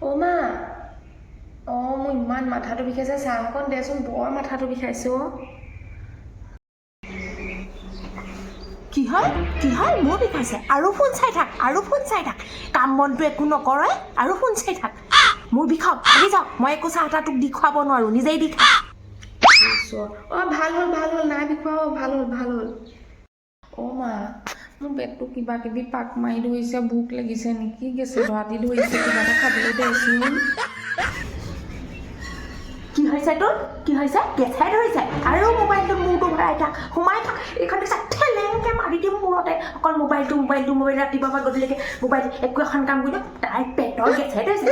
অ' মা, মোৰ ইমান মাথাটো বিষাইছে, চাহ অকণ দেচোন, বৰ মাথাটো বিষাইছে অ'। কি হয় মোৰ বিষাইছে? আৰু ফোন চাই থাক, কাম বনটো একো নকৰে আৰু ফোন চাই থাক। মোৰ বিষাওক, ভাগি যাওক, মই একো চাহ তাহ তোক দি খুৱাব নোৱাৰোঁ, নিজেই দি খা। অ' ভাল হ'ল, নাই বিষোৱা, ভাল হ'ল। অ' মা, মোৰ পেটটো কিবা কিবি পাক মাৰি ধৰিছে, ভোক লাগিছে নেকি, গেছে ধৰাতি ধৰিছে, কিবা এটা খাবলৈ দেচোন। কি হৈছে তোৰ? গেছাই ধৰিছে? আৰু মোবাইলটোত মূৰটো ভৰাই থাক, সোমাই থাক, এইখন দেখিছা ঠেলেংকে মাৰি দিম মূৰতে। অকল মোবাইলটো ৰাতিপুৱাৰ পৰা গধূলিলৈকে মোবাইল একো এখন কাম কৰি দিওঁ, তাই পেটৰ গেছাই ধৰিছে।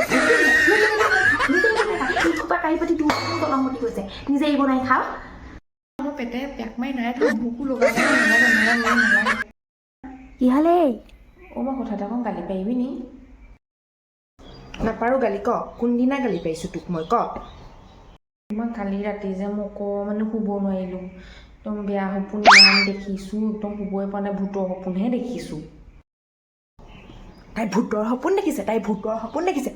ইথোপা কাঁহী পাতি তোৰ তলমতি গৈছে, নিজেই বনাই খাওঁ। মোৰ পেটে পেক মাৰি নাই ধৰা, ভোকো লগা নাই, নালাগে। কি হ'লে? অ' মই কথা এটা কওঁ, গালি পাৰিবি নি? নাপাৰো গালি, ক কোনদিনা গালি পাৰিছোঁ তোক মই, ক। মই কালি ৰাতি যে মই অকণমানো শুব নোৱাৰিলোঁ, একদম বেয়া সপোন ইমান দেখিছোঁ, একদম শুবই পৰা নাই, ভূতৰ সপোনহে দেখিছোঁ। তাই ভূতৰ সপোন দেখিছে,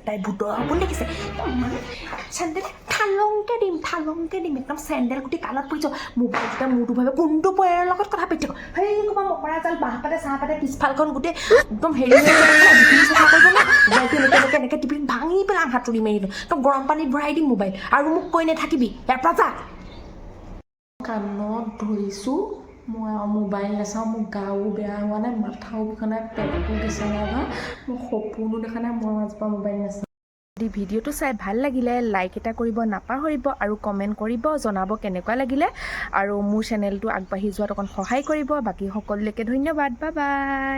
চেণ্ডেল ঠালংকে দিম, একদম চেণ্ডেল গুটি কালত পৰিছ, মোবাইলটোতে মূৰটো ভাবে কোনটো পৰিয়ালৰ লগত কথা পাতি থাক, সেই ক'বা মকৰা জাল, বাঁহ পাতে, চাহ পাতে, পিছফালখন গোটেই একদম হেৰি হৈ চাফা কৰিব ন, মোবাইলটো এনেকৈ টিপি ভাঙি পেলাম, হাতুৰি মাৰি দিওঁ, তই গৰম পানীত ভৰাই দিম মোবাইল, আৰু মোক কৈ নাথাকিবি, ইয়াৰ পৰা যা। কাণত ধৰিছোঁ, মই আৰু মোবাইল নাচাওঁ, মোৰ গাও বেয়া হোৱা নাই, মাথাও বিষা নাই, পেটটো গেছে নাই বা, মোৰ সপোনো দেখা নাই, মই আজিৰ পৰা মোবাইল নাচাওঁ। যদি ভিডিঅ'টো চাই ভাল লাগিলে লাইক এটা কৰিব নাপাহৰিব, আৰু কমেণ্ট কৰিব, জনাব কেনেকুৱা লাগিলে, আৰু মোৰ চেনেলটো আগবাঢ়ি যোৱাত অকণ সহায় কৰিব। বাকী সকলোলৈকে ধন্যবাদ, বাই বাই।